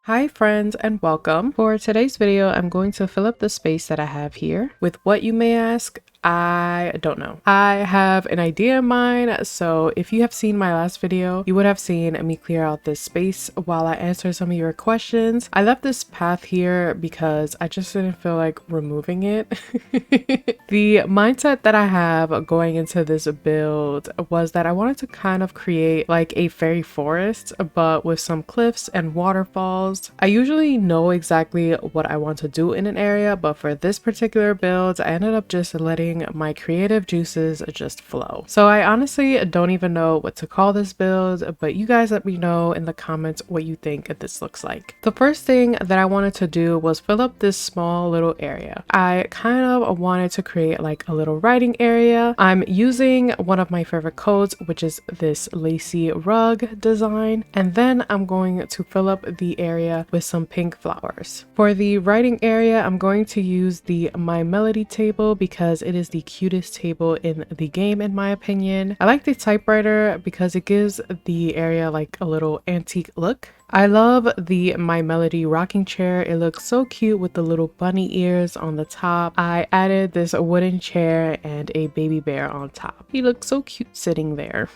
Hi friends and welcome. For today's video, I'm going to fill up the space that I have here with what you may ask. I don't know. I have an idea in mind, so if you have seen my last video, you would have seen me clear out this space while I answer some of your questions. I left this path here because I just didn't feel like removing it. The mindset that I have going into this build was that I wanted to kind of create like a fairy forest, but with some cliffs and waterfalls. I usually know exactly what I want to do in an area, but for this particular build, I ended up just letting my creative juices just flow. So I honestly don't even know what to call this build, but you guys let me know in the comments what you think this looks like. The first thing that I wanted to do was fill up this small little area. I kind of wanted to create like a little writing area. I'm using one of my favorite codes, which is this Lacy Rug design, and then I'm going to fill up the area with some pink flowers. For the writing area, I'm going to use the My Melody table because it is the cutest table in the game in my opinion. I like the typewriter because it gives the area like a little antique look. I love the My Melody rocking chair. It looks so cute with the little bunny ears on the top. I added this wooden chair and a baby bear on top. He looks so cute sitting there.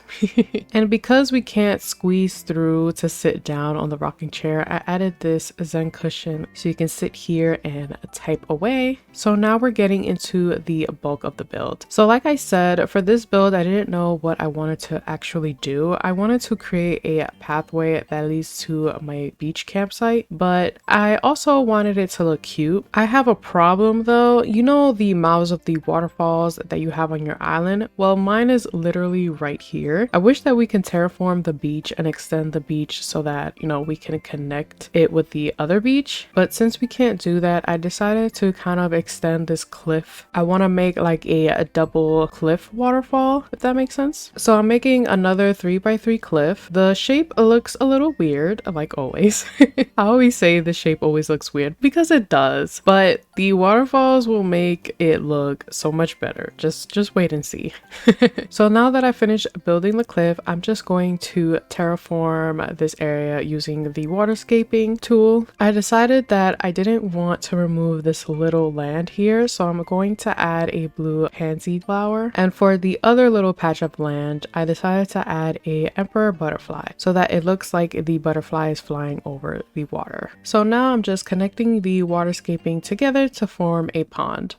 And because we can't squeeze through to sit down on the rocking chair, I added this Zen cushion so you can sit here and type away. So now we're getting into the bulk of the build. So like I said, for this build, I didn't know what I wanted to actually do. I wanted to create a pathway that leads to my beach campsite, but I also wanted it to look cute. I have a problem though. You know the mouths of the waterfalls that you have on your island? Well, mine is literally right here. I wish that we can terraform the beach and extend the beach so that, you know, we can connect it with the other beach. But since we can't do that, I decided to kind of extend this cliff. I want to make like a double cliff waterfall, if that makes sense. So I'm making another 3x3 cliff. The shape looks a little weird, like always. I always say the shape always looks weird because it does, but the waterfalls will make it look so much better. Just wait and see. So now that I finished building the cliff, I'm just going to terraform this area using the waterscaping tool. I decided that I didn't want to remove this little land here, so I'm going to add a blue pansy flower. And for the other little patch of land, I decided to add a emperor butterfly so that it looks like the butterfly is flying over the water. So now I'm just connecting the waterscaping together to form a pond.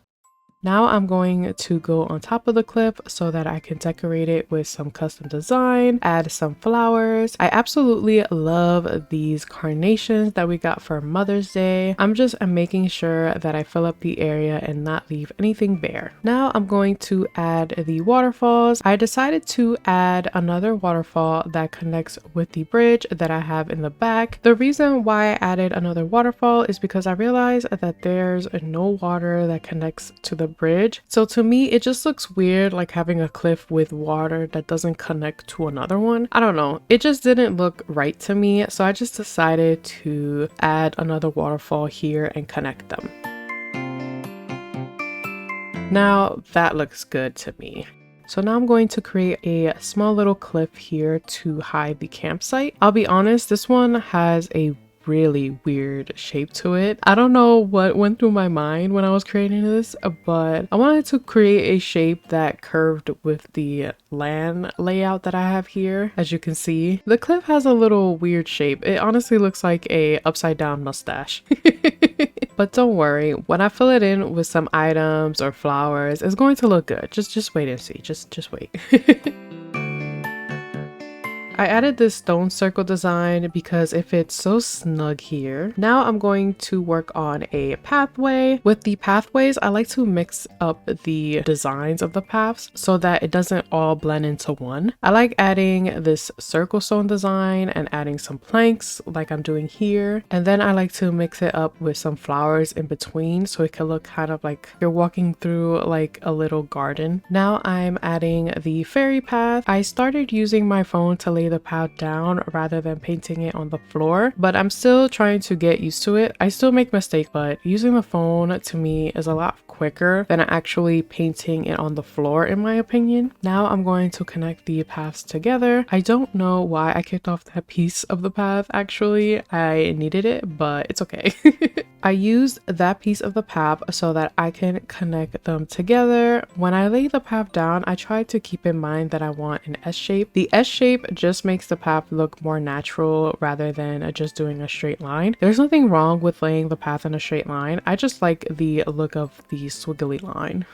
Now I'm going to go on top of the cliff so that I can decorate it with some custom design, add some flowers. I absolutely love these carnations that we got for Mother's Day. I'm just making sure that I fill up the area and not leave anything bare. Now I'm going to add the waterfalls. I decided to add another waterfall that connects with the bridge that I have in the back. The reason why I added another waterfall is because I realized that there's no water that connects to the bridge. So to me, it just looks weird like having a cliff with water that doesn't connect to another one. I don't know. It just didn't look right to me. So I just decided to add another waterfall here and connect them. Now that looks good to me. So now I'm going to create a small little cliff here to hide the campsite. I'll be honest, this one has a really weird shape to it. I don't know what went through my mind when I was creating this, but I wanted to create a shape that curved with the land layout that I have here. As you can see, the cliff has a little weird shape. It honestly looks like a upside down mustache. But don't worry, when I fill it in with some items or flowers, it's going to look good. Just wait and see. Just wait. I added this stone circle design because it fits so snug here. Now I'm going to work on a pathway. With the pathways, I like to mix up the designs of the paths so that it doesn't all blend into one. I like adding this circle stone design and adding some planks like I'm doing here. And then I like to mix it up with some flowers in between so it can look kind of like you're walking through like a little garden. Now I'm adding the fairy path. I started using my phone to lay the path down rather than painting it on the floor, but I'm still trying to get used to it. I still make mistakes, but using the phone to me is a lot quicker than actually painting it on the floor, in my opinion. Now I'm going to connect the paths together. I don't know why I kicked off that piece of the path. Actually, I needed it, but it's okay. I used that piece of the path so that I can connect them together. When I lay the path down, I try to keep in mind that I want an S shape. The S shape just makes the path look more natural rather than just doing a straight line. There's nothing wrong with laying the path in a straight line. I just like the look of the squiggly line.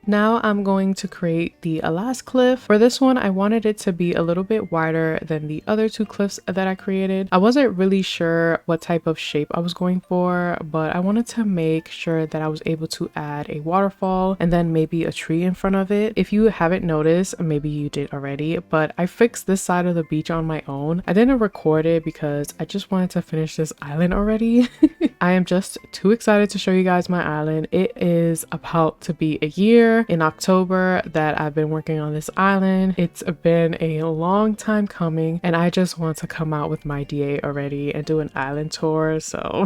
Now I'm going to create the last cliff. For this one, I wanted it to be a little bit wider than the other two cliffs that I created. I wasn't really sure what type of shape I was going for, but I wanted to make sure that I was able to add a waterfall and then maybe a tree in front of it. If you haven't noticed, maybe you did already, but I fixed this side of the beach on my own. I didn't record it because I just wanted to finish this island already. I am just too excited to show you guys my island. It is about to be a year in October that I've been working on this island. It's been a long time coming and I just want to come out with my DA already and do an island tour. So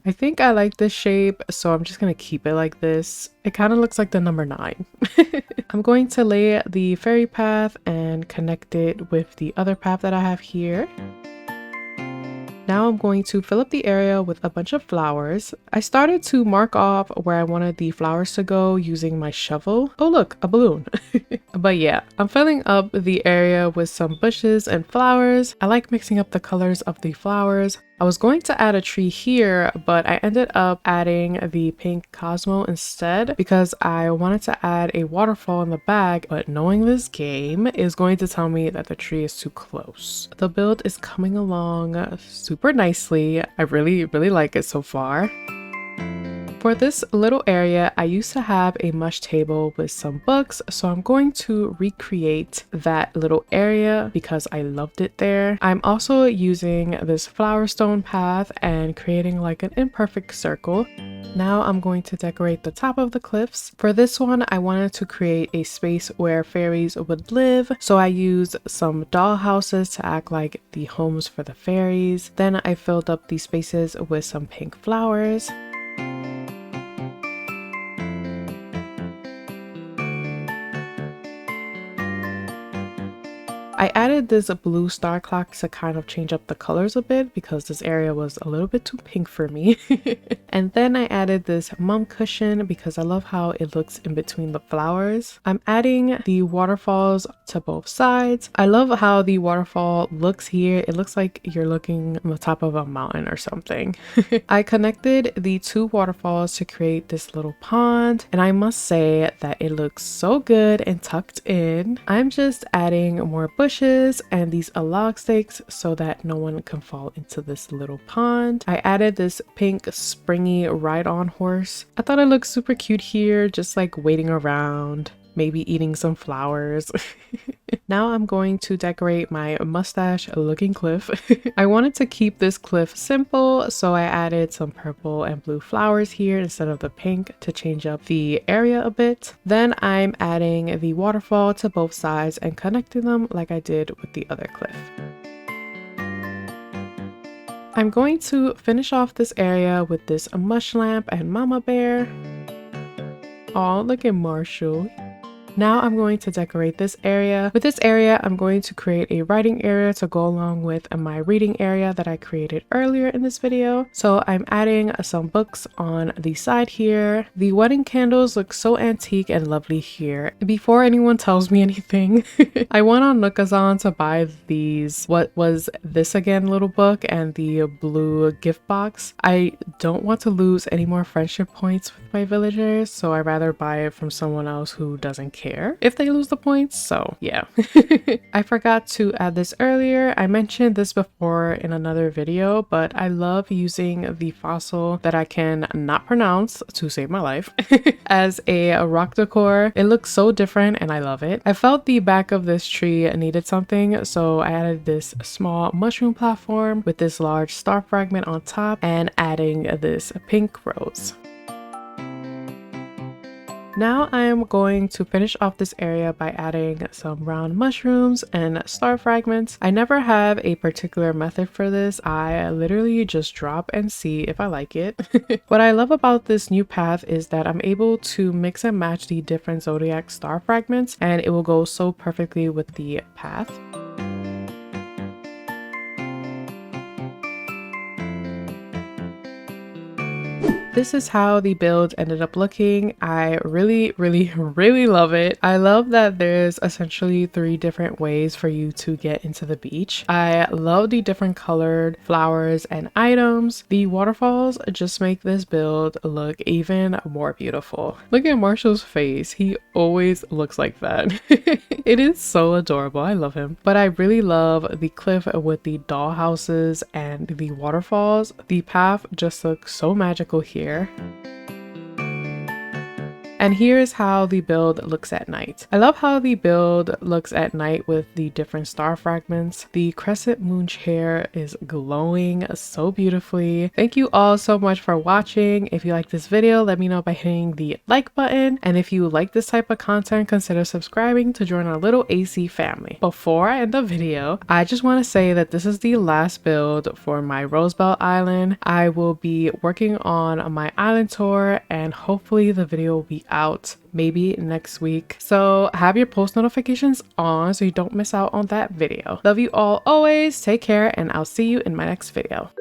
I think I like this shape, so I'm just gonna keep it like this. It kind of looks like the number 9. I'm going to lay the fairy path and connect it with the other path that I have here. Now I'm going to fill up the area with a bunch of flowers. I started to mark off where I wanted the flowers to go using my shovel. Oh look, a balloon. But yeah, I'm filling up the area with some bushes and flowers. I like mixing up the colors of the flowers. I was going to add a tree here, but I ended up adding the pink Cosmo instead because I wanted to add a waterfall in the back, but knowing this game is going to tell me that the tree is too close. The build is coming along super nicely. I really like it so far. For this little area, I used to have a mush table with some books, so I'm going to recreate that little area because I loved it there. I'm also using this flower stone path and creating like an imperfect circle. Now I'm going to decorate the top of the cliffs. For this one, I wanted to create a space where fairies would live, so I used some doll houses to act like the homes for the fairies. Then I filled up these spaces with some pink flowers. I added this blue star clock to kind of change up the colors a bit because this area was a little bit too pink for me. And then I added this mum cushion because I love how it looks in between the flowers. I'm adding the waterfalls to both sides. I love how the waterfall looks here. It looks like you're looking on the top of a mountain or something. I connected the two waterfalls to create this little pond, and I must say that it looks so good and tucked in. I'm just adding more bushes and these log stakes so that no one can fall into this little pond. I added this pink springy ride-on horse. I thought it looked super cute here, just like waiting around, maybe eating some flowers. Now I'm going to decorate my mustache looking cliff. I wanted to keep this cliff simple, so I added some purple and blue flowers here instead of the pink to change up the area a bit. Then I'm adding the waterfall to both sides and connecting them like I did with the other cliff. I'm going to finish off this area with this mush lamp and mama bear. Oh, look at Marshall. Now I'm going to decorate this area. With this area, I'm going to create a writing area to go along with my reading area that I created earlier in this video. So I'm adding some books on the side here. The wedding candles look so antique and lovely here. Before anyone tells me anything, I went on Nookazon to buy these What Was This Again little book and the blue gift box. I don't want to lose any more friendship points with my villagers, so I'd rather buy it from someone else who doesn't care if they lose the points. So yeah. I forgot to add this earlier. I mentioned this before in another video, but I love using the fossil that I can not pronounce to save my life as a rock decor. It looks so different and I love it. I felt the back of this tree needed something, so I added this small mushroom platform with this large star fragment on top and adding this pink rose. Now I am going to finish off this area by adding some round mushrooms and star fragments. I never have a particular method for this. I literally just drop and see if I like it. What I love about this new path is that I'm able to mix and match the different zodiac star fragments, and it will go so perfectly with the path. This is how the build ended up looking. I really love it. I love that there's essentially 3 different ways for you to get into the beach. I love the different colored flowers and items. The waterfalls just make this build look even more beautiful. Look at Marshall's face. He always looks like that. It is so adorable. I love him. But I really love the cliff with the doll houses and the waterfalls. The path just looks so magical here. And here's how the build looks at night. I love how the build looks at night with the different star fragments. The crescent moon chair is glowing so beautifully. Thank you all so much for watching. If you like this video, let me know by hitting the like button. And if you like this type of content, consider subscribing to join our little AC family. Before I end the video, I just want to say that this is the last build for my Rosebell Island. I will be working on my island tour, and hopefully the video will be out maybe next week. So have your post notifications on so you don't miss out on that video. Love you all always. Take care, and I'll see you in my next video.